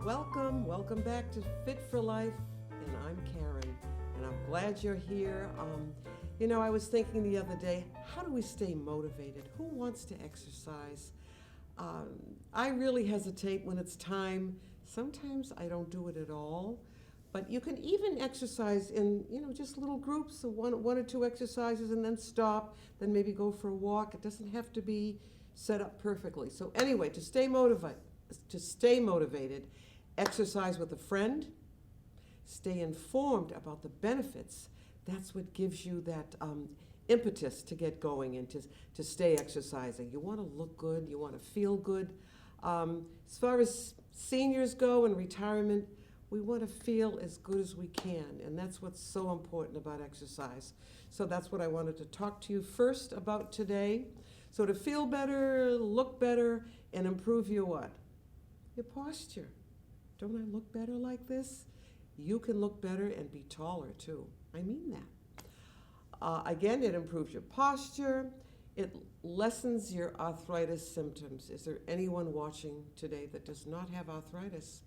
Welcome back to Fit for Life, and I'm Karen, and I'm glad you're here. I was thinking the other day, how do we stay motivated? Who wants to exercise? I really hesitate when it's time. Sometimes I don't do it at all, but you can even exercise in, just little groups of one or two exercises and then stop, then maybe go for a walk. It doesn't have to be set up perfectly. So anyway, to stay motivated, exercise with a friend, stay informed about the benefits. That's what gives you that impetus to get going and to stay exercising. You want to look good, you want to feel good. As far as seniors go and retirement, we want to feel as good as we can, and that's what's so important about exercise. So that's what I wanted to talk to you first about today. So to feel better, look better, and improve your what? Your posture. Don't I look better like this? You can look better and be taller too. I mean that. Again, it improves your posture. It lessens your arthritis symptoms. Is there anyone watching today that does not have arthritis?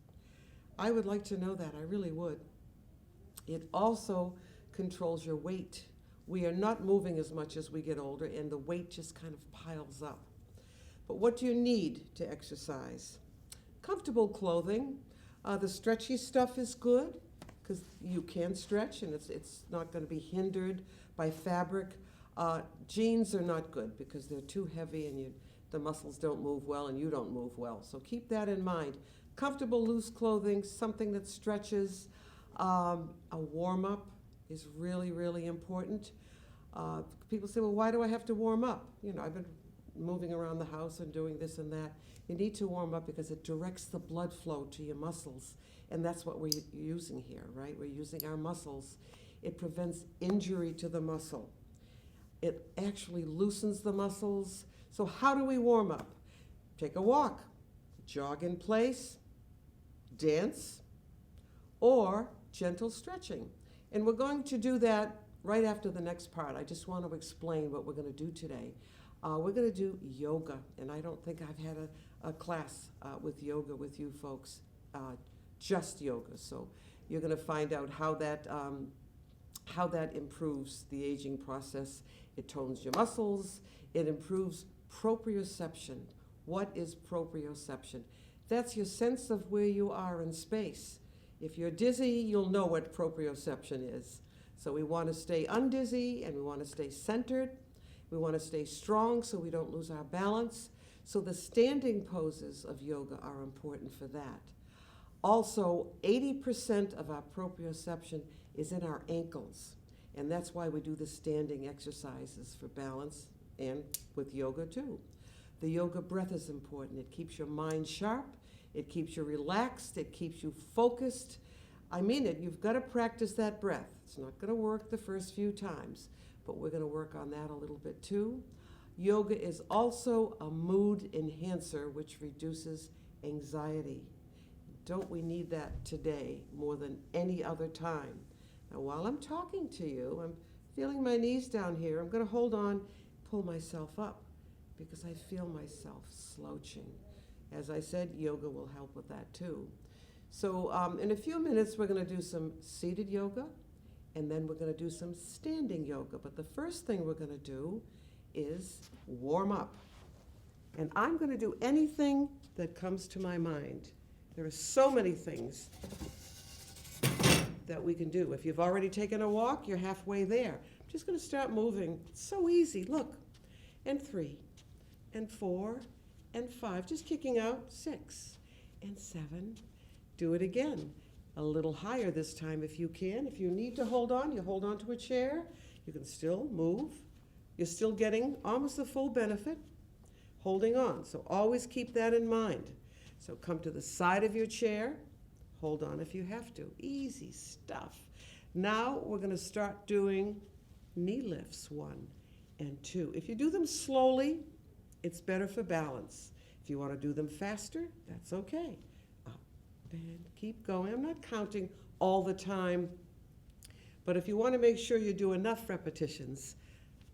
I would like to know that. I really would. It also controls your weight. We are not moving as much as we get older, and the weight just kind of piles up. But what do you need to exercise? Comfortable clothing. The stretchy stuff is good because you can stretch and it's not going to be hindered by fabric. Jeans are not good because they're too heavy and the muscles don't move well and you don't move well. So keep that in mind. Comfortable loose clothing, something that stretches. A warm-up is really, really important. People say, well, why do I have to warm up? I've been moving around the house and doing this and that. You need to warm up because it directs the blood flow to your muscles. And that's what we're using here, right? We're using our muscles. It prevents injury to the muscle. It actually loosens the muscles. So how do we warm up? Take a walk, jog in place, dance, or gentle stretching. And we're going to do that right after the next part. I just want to explain what we're going to do today. We're going to do yoga, and I don't think I've had a class with yoga with you folks, just yoga. So you're going to find out how that improves the aging process. It tones your muscles. It improves proprioception. What is proprioception? That's your sense of where you are in space. If you're dizzy, you'll know what proprioception is. So we want to stay undizzy and we want to stay centered. We want to stay strong so we don't lose our balance. So the standing poses of yoga are important for that. Also, 80% of our proprioception is in our ankles. And that's why we do the standing exercises for balance and with yoga too. The yoga breath is important. It keeps your mind sharp. It keeps you relaxed. It keeps you focused. I mean it. You've got to practice that breath. It's not going to work the first few times, but we're going to work on that a little bit too. Yoga is also a mood enhancer, which reduces anxiety. Don't we need that today more than any other time? Now, while I'm talking to you, I'm feeling my knees down here. I'm going to hold on, pull myself up because I feel myself slouching. As I said, yoga will help with that too. So in a few minutes, we're going to do some seated yoga, and then we're going to do some standing yoga. But the first thing we're going to do is warm up. And I'm going to do anything that comes to my mind. There are so many things that we can do. If you've already taken a walk, you're halfway there. I'm just going to start moving. It's so easy. Look. And 3, and 4, and 5. Just kicking out 6, and 7. Do it again. A little higher this time if you can. If you need to hold on, you hold on to a chair. You can still move. You're still getting almost the full benefit holding on. So always keep that in mind. So come to the side of your chair. Hold on if you have to. Easy stuff. Now we're going to start doing knee lifts, 1 and 2. If you do them slowly, it's better for balance. If you want to do them faster, that's okay. Up and keep going. I'm not counting all the time, but if you want to make sure you do enough repetitions,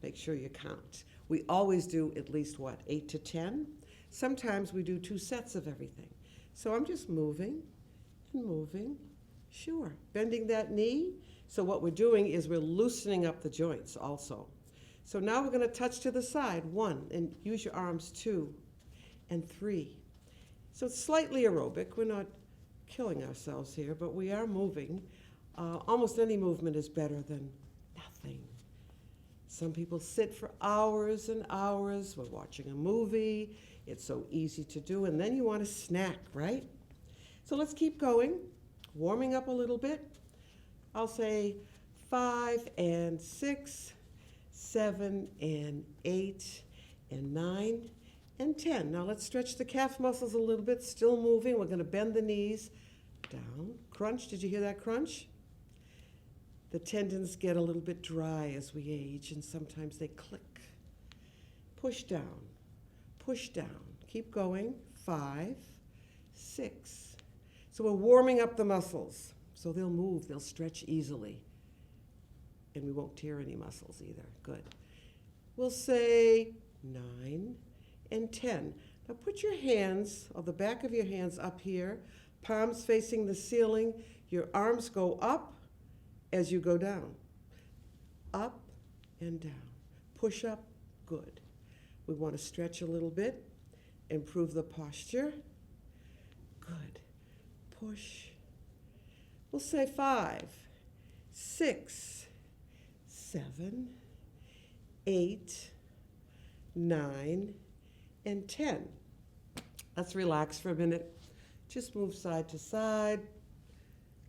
make sure you count. We always do at least, 8 to 10? Sometimes we do 2 sets of everything. So I'm just moving and moving. Sure, bending that knee. So what we're doing is we're loosening up the joints also. So now we're going to touch to the side, 1, and use your arms, 2 and 3. So it's slightly aerobic. We're not killing ourselves here, but we are moving. Almost any movement is better than nothing. Some people sit for hours and hours. We're watching a movie. It's so easy to do, and then you want to snack, right? So let's keep going, warming up a little bit. I'll say 5 and 6, 7 and 8 and 9 and 10. Now let's stretch the calf muscles a little bit, still moving. We're going to bend the knees down. Crunch, did you hear that crunch? The tendons get a little bit dry as we age, and sometimes they click. Push down, push down. Keep going. 5, 6. So we're warming up the muscles. So they'll move, they'll stretch easily. And we won't tear any muscles either. Good. We'll say 9 and 10. Now put your hands, or the back of your hands up here, palms facing the ceiling. Your arms go up as you go down. Up and down. Push up, good. We want to stretch a little bit, improve the posture. Good. Push. We'll say 5, 6, 7, 8, 9, and 10. Let's relax for a minute. Just move side to side.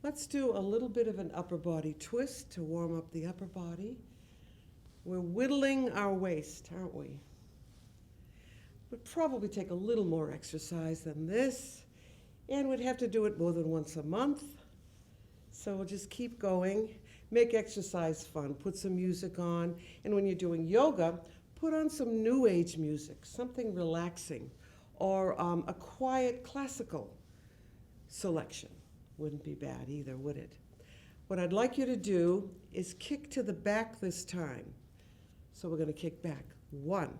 Let's do a little bit of an upper body twist to warm up the upper body. We're whittling our waist, aren't we? Would probably take a little more exercise than this, and we'd have to do it more than once a month. So we'll just keep going. Make exercise fun. Put some music on. And when you're doing yoga, put on some new age music, something relaxing, or a quiet classical selection. Wouldn't be bad either, would it? What I'd like you to do is kick to the back this time. So we're going to kick back. 1,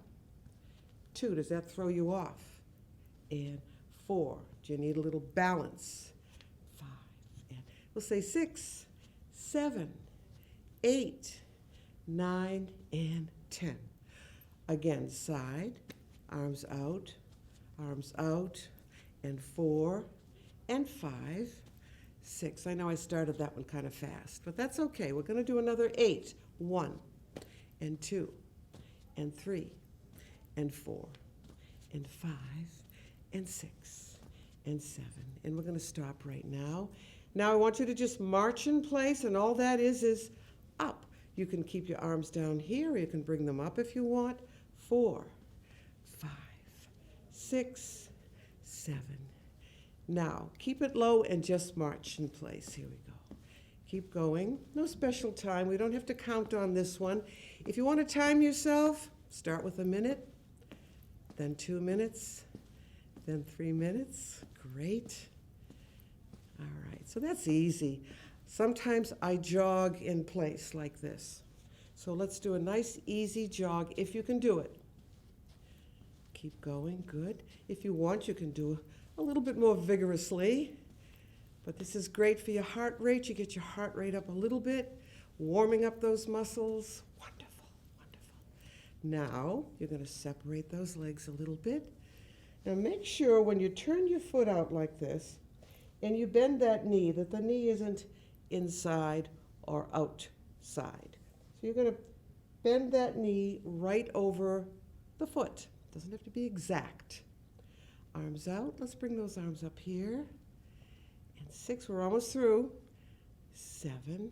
2, does that throw you off? And 4, do you need a little balance? 5, and we'll say 6, 7, 8, 9, and 10. Again, side, arms out, and 4, and 5, 6. I know I started that one kind of fast, but that's okay. We're going to do another 8. 1, and 2, and 3, and 4, and 5, and 6, and 7. And we're going to stop right now. Now I want you to just march in place, and all that is up. You can keep your arms down here, or you can bring them up if you want. 4, 5, 6, 7. Now, keep it low and just march in place. Here we go. Keep going. No special time. We don't have to count on this one. If you want to time yourself, start with a minute, then 2 minutes, then 3 minutes. Great. All right, so that's easy. Sometimes I jog in place like this. So let's do a nice, easy jog if you can do it. Keep going, good. If you want, you can do a little bit more vigorously. But this is great for your heart rate. You get your heart rate up a little bit, warming up those muscles. Wonderful, wonderful. Now, you're going to separate those legs a little bit. Now make sure when you turn your foot out like this, and you bend that knee, that the knee isn't inside or outside. So you're going to bend that knee right over the foot. Doesn't have to be exact. Arms out. Let's bring those arms up here. And 6, we're almost through. 7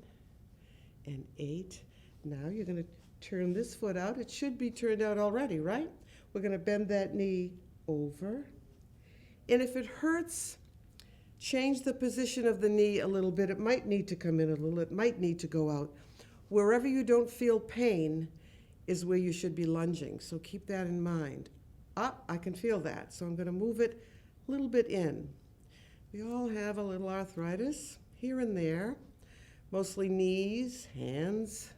and 8. Now you're going to turn this foot out. It should be turned out already, right? We're going to bend that knee over. And if it hurts, change the position of the knee a little bit. It might need to come in a little. It might need to go out. Wherever you don't feel pain is where you should be lunging. So keep that in mind. I can feel that. So I'm going to move it a little bit in. We all have a little arthritis here and there. Mostly knees, hands,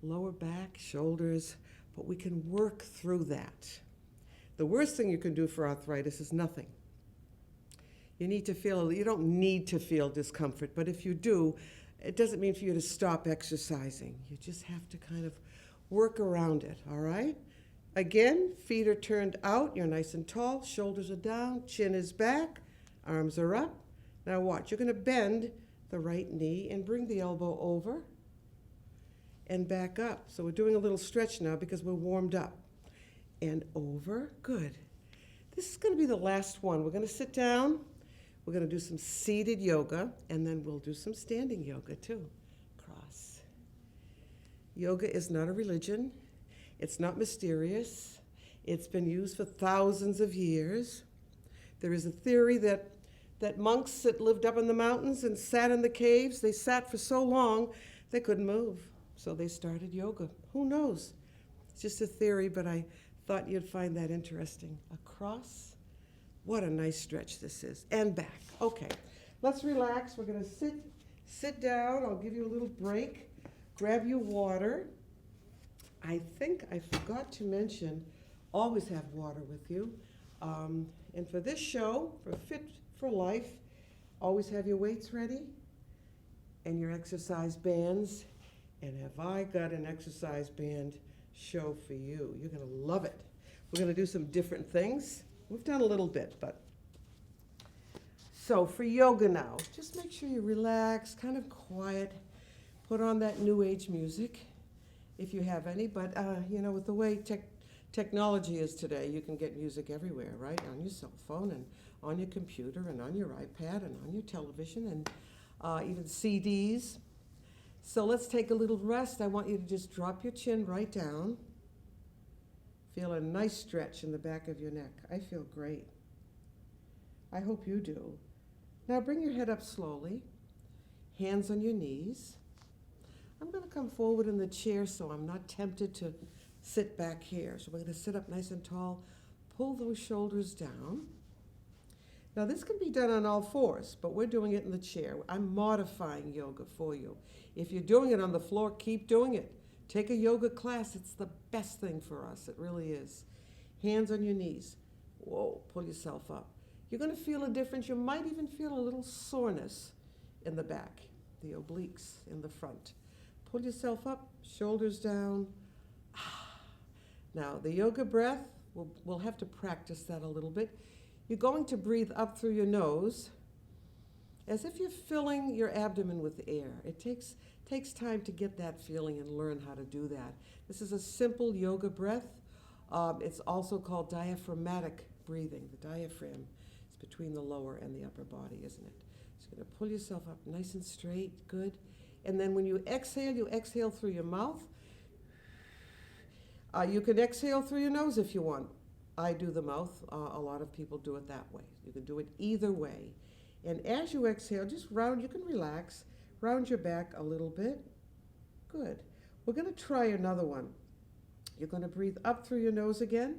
lower back, shoulders. But we can work through that. The worst thing you can do for arthritis is nothing. You need to feel, you don't need to feel discomfort, but if you do, it doesn't mean for you to stop exercising. You just have to kind of work around it, all right? Again, feet are turned out, you're nice and tall, shoulders are down, chin is back, arms are up. Now watch, you're gonna bend the right knee and bring the elbow over and back up. So we're doing a little stretch now because we're warmed up. And over, good. This is gonna be the last one. We're gonna sit down, we're gonna do some seated yoga, and then we'll do some standing yoga too. Cross. Yoga is not a religion. It's not mysterious. It's been used for thousands of years. There is a theory that monks that lived up in the mountains and sat in the caves, they sat for so long they couldn't move. So they started yoga. Who knows? It's just a theory, but I thought you'd find that interesting. Across. What a nice stretch this is. And back. Okay, let's relax. We're gonna sit down. I'll give you a little break. Grab your water. I think I forgot to mention, always have water with you. And for this show, for Fit for Life, always have your weights ready and your exercise bands. And have I got an exercise band show for you? You're gonna love it. We're gonna do some different things. We've done a little bit, but. So for yoga now, just make sure you relax, kind of quiet. Put on that new age music, if you have any, but you know, with the way technology is today, you can get music everywhere, right? On your cell phone and on your computer and on your iPad and on your television and even CDs. So let's take a little rest. I want you to just drop your chin right down. Feel a nice stretch in the back of your neck. I feel great. I hope you do. Now bring your head up slowly, hands on your knees. I'm going to come forward in the chair so I'm not tempted to sit back here. So we're going to sit up nice and tall, pull those shoulders down. Now this can be done on all fours, but we're doing it in the chair. I'm modifying yoga for you. If you're doing it on the floor, keep doing it. Take a yoga class. It's the best thing for us. It really is. Hands on your knees. Whoa, pull yourself up. You're going to feel a difference. You might even feel a little soreness in the back, the obliques in the front. Pull yourself up, shoulders down. Now, the yoga breath, we'll have to practice that a little bit. You're going to breathe up through your nose as if you're filling your abdomen with air. It takes time to get that feeling and learn how to do that. This is a simple yoga breath. It's also called diaphragmatic breathing. The diaphragm is between the lower and the upper body, isn't it? So you're going to pull yourself up nice and straight, good. And then when you exhale through your mouth. You can exhale through your nose if you want. I do the mouth. A lot of people do it that way. You can do it either way. And as you exhale, just round, you can relax, round your back a little bit. Good. We're going to try another one. You're going to breathe up through your nose again.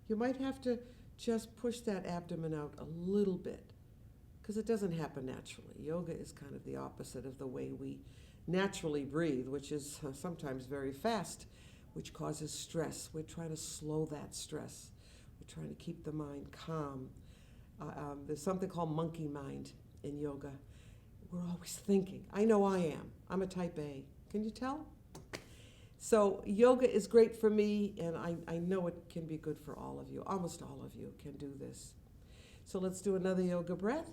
You might have to just push that abdomen out a little bit because it doesn't happen naturally. Yoga is kind of the opposite of the way we naturally breathe, which is sometimes very fast, which causes stress. We're trying to slow that stress. We're trying to keep the mind calm. There's something called monkey mind in yoga. We're always thinking. I know I am. I'm a type A. Can you tell? So yoga is great for me, and I know it can be good for all of you. Almost all of you can do this. So let's do another yoga breath.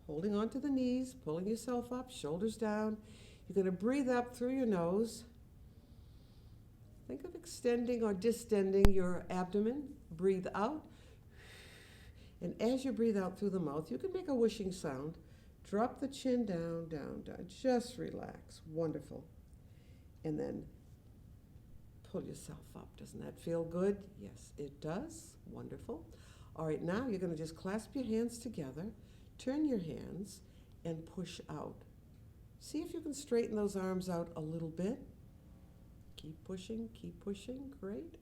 Holding onto the knees, pulling yourself up, shoulders down. You're going to breathe up through your nose. Think of extending or distending your abdomen. Breathe out. And as you breathe out through the mouth, you can make a whooshing sound. Drop the chin down, down, down. Just relax. Wonderful. And then pull yourself up. Doesn't that feel good? Yes, it does. Wonderful. All right, now you're going to just clasp your hands together, turn your hands, and push out. See if you can straighten those arms out a little bit. Keep pushing, great.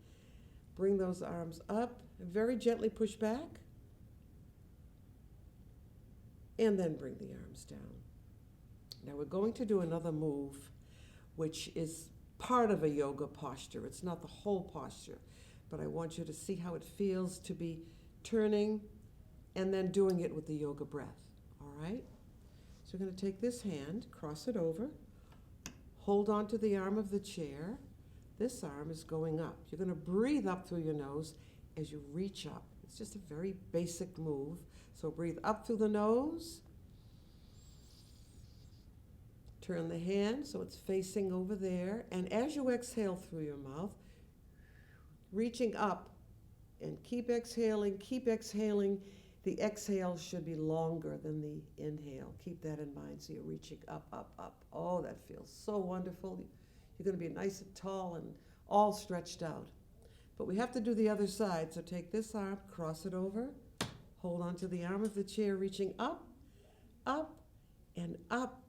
Bring those arms up, very gently push back. And then bring the arms down. Now we're going to do another move, which is part of a yoga posture. It's not the whole posture, but I want you to see how it feels to be turning and then doing it with the yoga breath. right? So you're going to take this hand, cross it over, hold on to the arm of the chair. This arm is going up. You're going to breathe up through your nose as you reach up. It's just a very basic move. So breathe up through the nose. Turn the hand so it's facing over there. And as you exhale through your mouth, reaching up, and keep exhaling, keep exhaling. The exhale should be longer than the inhale. Keep that in mind. So you're reaching up, up, up. Oh, that feels so wonderful. You're going to be nice and tall and all stretched out. But we have to do the other side. So take this arm, cross it over, hold on to the arm of the chair, reaching up, up, and up.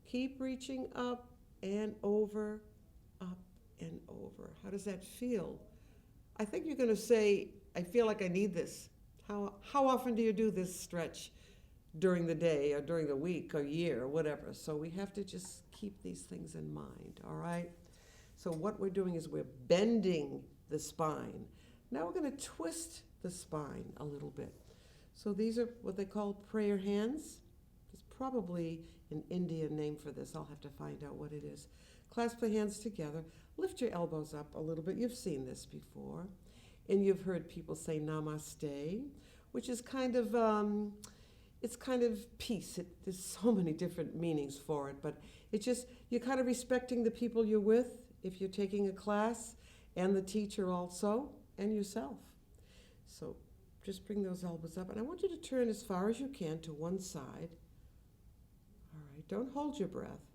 Keep reaching up and over, up and over. How does that feel? I think you're going to say, I feel like I need this. How often do you do this stretch during the day or during the week or year or whatever? So we have to just keep these things in mind, all right? So what we're doing is we're bending the spine. Now we're going to twist the spine a little bit. So these are what they call prayer hands. There's probably an Indian name for this. I'll have to find out what it is. Clasp the hands together. Lift your elbows up a little bit. You've seen this before. And you've heard people say namaste, which is kind of, it's kind of peace. There's so many different meanings for it, but it's just, you're kind of respecting the people you're with if you're taking a class, and the teacher also, and yourself. So just bring those elbows up, and I want you to turn as far as you can to one side. All right, don't hold your breath.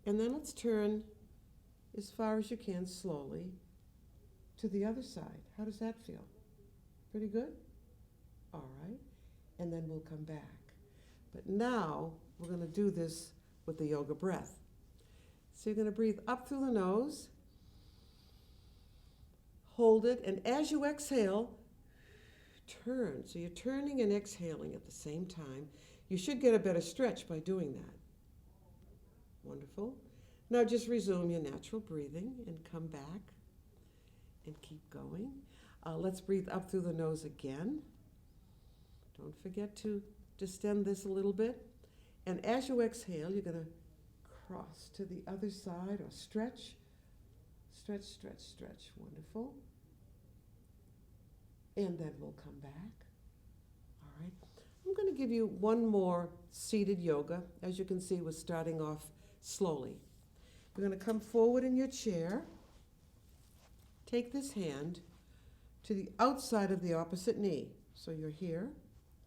And then let's turn as far as you can slowly to the other side. How does that feel? Pretty good? All right. And then we'll come back. But now we're going to do this with the yoga breath. So you're going to breathe up through the nose, hold it, and as you exhale, turn. So you're turning and exhaling at the same time. You should get a better stretch by doing that. Wonderful. Now just resume your natural breathing and come back and keep going. Let's breathe up through the nose again. Don't forget to distend this a little bit. And as you exhale, you're going to cross to the other side or stretch. Stretch, stretch, stretch. Wonderful. And then we'll come back. All right. I'm going to give you one more seated yoga. As you can see, we're starting off slowly. You're going to come forward in your chair. Take this hand to the outside of the opposite knee. So you're here.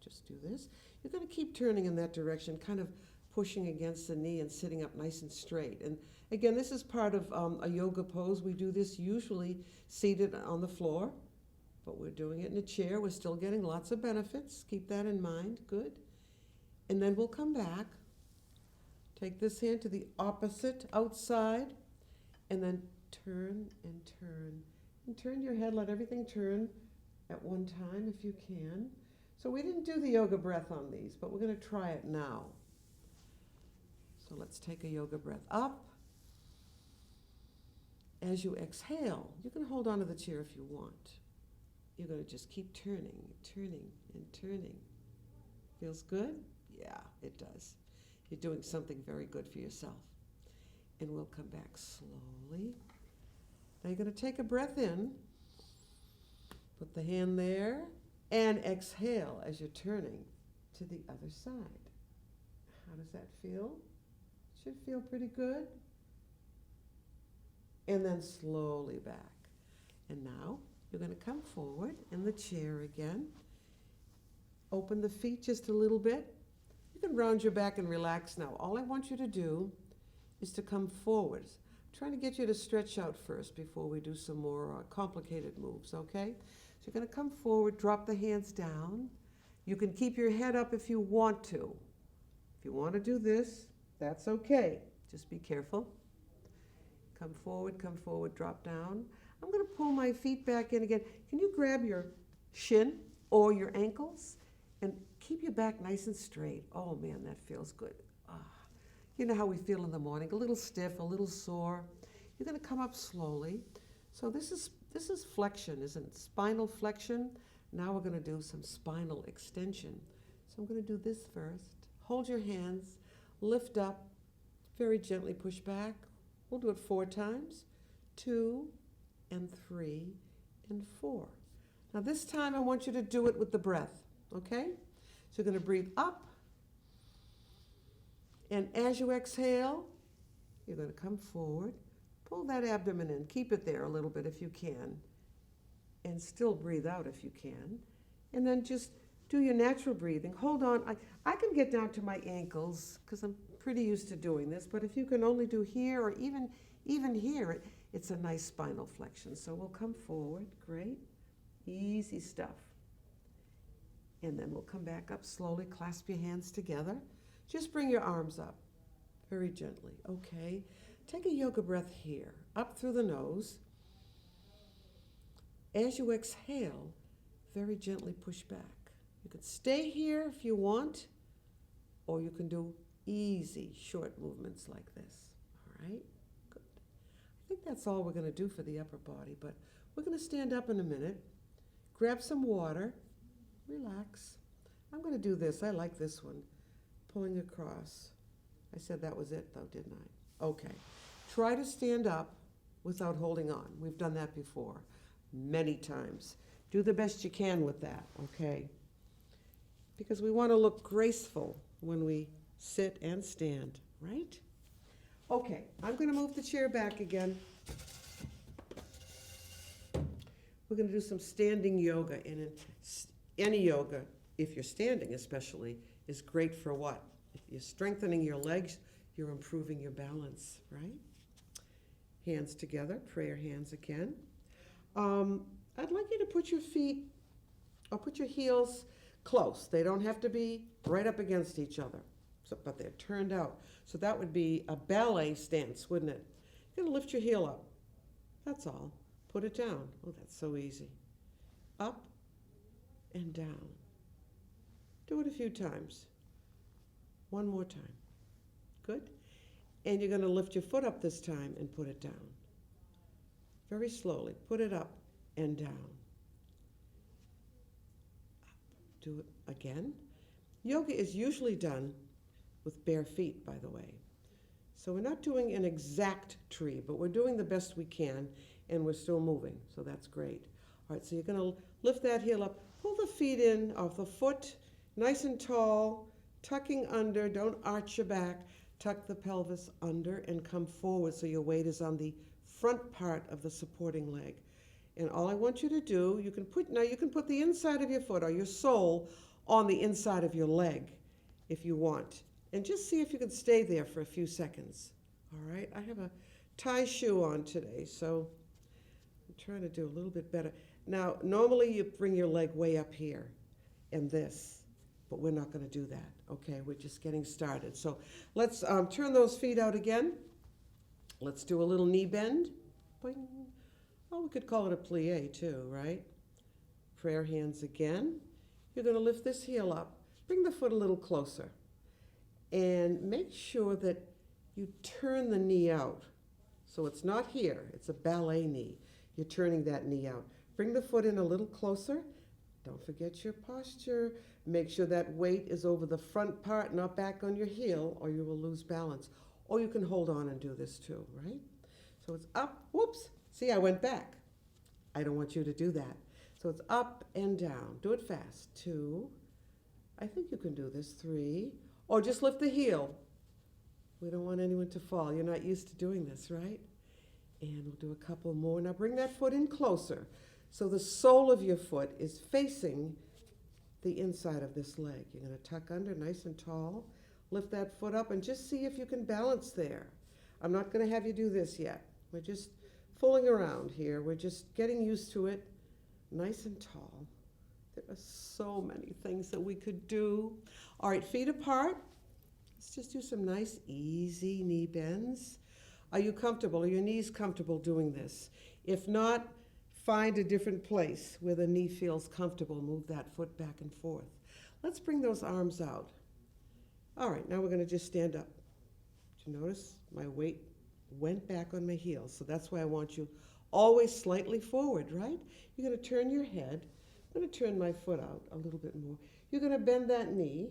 Just do this. You're going to keep turning in that direction, kind of pushing against the knee and sitting up nice and straight. And again, this is part of a yoga pose. We do this usually seated on the floor, but we're doing it in a chair. We're still getting lots of benefits. Keep that in mind. Good. And then we'll come back. Take this hand to the opposite outside, and then turn and turn. And turn your head. Let everything turn at one time if you can. So we didn't do the yoga breath on these, but we're going to try it now. So let's take a yoga breath up. As you exhale, you can hold on to the chair if you want. You're going to just keep turning, turning, and turning. Feels good? Yeah, it does. You're doing something very good for yourself. And we'll come back slowly. Now you're going to take a breath in. Put the hand there. And exhale as you're turning to the other side. How does that feel? Should feel pretty good. And then slowly back. And now you're going to come forward in the chair again. Open the feet just a little bit. You can round your back and relax now. All I want you to do is to come forward. I'm trying to get you to stretch out first before we do some more complicated moves, okay? So you're going to come forward, drop the hands down. You can keep your head up if you want to. If you want to do this, that's okay. Just be careful. Come forward, drop down. I'm going to pull my feet back in again. Can you grab your shin or your ankles and keep your back nice and straight? Oh man, that feels good. You know how we feel in the morning, a little stiff, a little sore. You're going to come up slowly. So this is flexion, isn't it? Spinal flexion. Now we're going to do some spinal extension. So I'm going to do this first. Hold your hands, lift up, very gently push back. We'll do it 4 times. 2 and 3 and 4. Now this time I want you to do it with the breath, okay? So you're going to breathe up, and as you exhale, you're going to come forward, pull that abdomen in, keep it there a little bit if you can, and still breathe out if you can, and then just do your natural breathing. Hold on, I can get down to my ankles because I'm pretty used to doing this, but if you can only do here or even here, it's a nice spinal flexion. So we'll come forward, great, easy stuff. And then we'll come back up slowly, clasp your hands together. Just bring your arms up, very gently, okay? Take a yoga breath here, up through the nose. As you exhale, very gently push back. You could stay here if you want, or you can do easy, short movements like this, all right? Good. I think that's all we're gonna do for the upper body, but we're gonna stand up in a minute, grab some water, relax. I'm gonna do this, I like this one, pulling across. I said that was it though, didn't I? Okay. Try to stand up without holding on. We've done that before, many times. Do the best you can with that, okay? Because we wanna look graceful when we sit and stand, right? Okay, I'm gonna move the chair back again. We're gonna do some standing yoga, and any yoga, if you're standing especially, is great for what? If you're strengthening your legs, you're improving your balance, right? Hands together, prayer hands again. I'd like you to put your feet, or put your heels close. They don't have to be right up against each other, but they're turned out. So that would be a ballet stance, wouldn't it? You're gonna lift your heel up, that's all. Put it down. Oh, that's so easy. Up and down. Do it a few times. One more time. Good. And you're going to lift your foot up this time and put it down. Very slowly. Put it up and down. Up. Do it again. Yoga is usually done with bare feet, by the way. So we're not doing an exact tree, but we're doing the best we can, and we're still moving, so that's great. All right, so you're gonna lift that heel up, pull the feet in off the foot, nice and tall, tucking under, don't arch your back, tuck the pelvis under and come forward so your weight is on the front part of the supporting leg. And all I want you to do, you can put the inside of your foot or your sole on the inside of your leg if you want. And just see if you can stay there for a few seconds. All right, I have a tie shoe on today, so I'm trying to do a little bit better. Now, normally you bring your leg way up here and this, but we're not gonna do that, okay? We're just getting started. So let's turn those feet out again. Let's do a little knee bend. Boing. Oh, we could call it a plie too, right? Prayer hands again. You're gonna lift this heel up. Bring the foot a little closer. And make sure that you turn the knee out. So it's not here, it's a ballet knee. You're turning that knee out. Bring the foot in a little closer. Don't forget your posture. Make sure that weight is over the front part, not back on your heel, or you will lose balance. Or you can hold on and do this too, right? So it's up, whoops. See, I went back. I don't want you to do that. So it's up and down. Do it fast. 2. I think you can do this. 3. Or just lift the heel. We don't want anyone to fall. You're not used to doing this, right? And we'll do a couple more. Now bring that foot in closer. So the sole of your foot is facing the inside of this leg. You're going to tuck under nice and tall. Lift that foot up and just see if you can balance there. I'm not going to have you do this yet. We're just fooling around here. We're just getting used to it. Nice and tall. There are so many things that we could do. All right, feet apart. Let's just do some nice, easy knee bends. Are you comfortable? Are your knees comfortable doing this? If not, find a different place where the knee feels comfortable. Move that foot back and forth. Let's bring those arms out. All right, now we're going to just stand up. Did you notice my weight went back on my heels? So that's why I want you always slightly forward, right? You're going to turn your head. I'm going to turn my foot out a little bit more. You're going to bend that knee.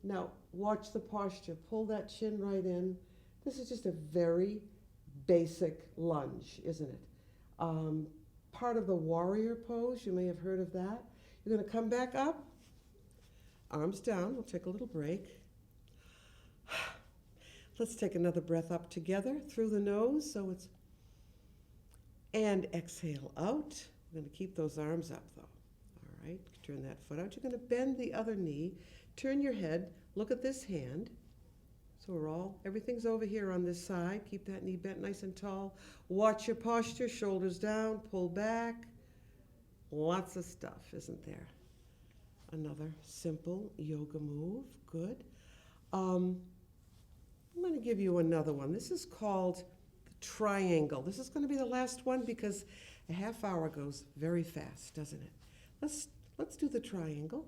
Now, watch the posture. Pull that chin right in. This is just a very basic lunge, isn't it? Part of the warrior pose, you may have heard of that. You're going to come back up, arms down. We'll take a little break. Let's take another breath up together through the nose. And exhale out. We're going to keep those arms up though. All right, turn that foot out. You're going to bend the other knee. Turn your head. Look at this hand. So everything's over here on this side. Keep that knee bent nice and tall. Watch your posture, shoulders down, pull back. Lots of stuff, isn't there? Another simple yoga move. Good. I'm going to give you another one. This is called the triangle. This is going to be the last one because a half hour goes very fast, doesn't it? Let's do the triangle.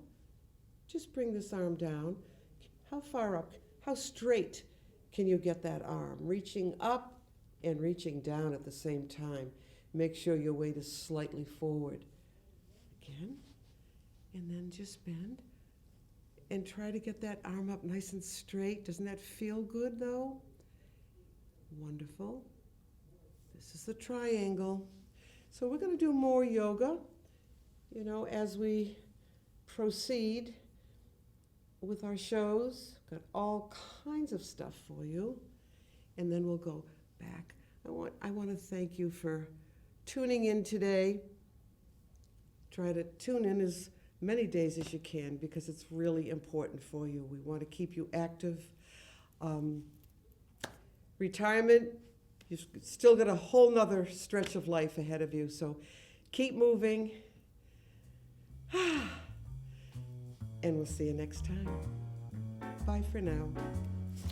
Just bring this arm down. How far up? How straight can you get that arm? Reaching up and reaching down at the same time. Make sure your weight is slightly forward. Again, and then just bend and try to get that arm up nice and straight. Doesn't that feel good though? Wonderful. This is the triangle. So we're going to do more yoga, as we proceed with our shows. Got all kinds of stuff for you. And then we'll go back. I want to thank you for tuning in today. Try to tune in as many days as you can because it's really important for you. We want to keep you active. Retirement, you've still got a whole nother stretch of life ahead of you, so keep moving. And we'll see you next time. Bye for now.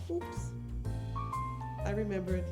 Oops, I remembered.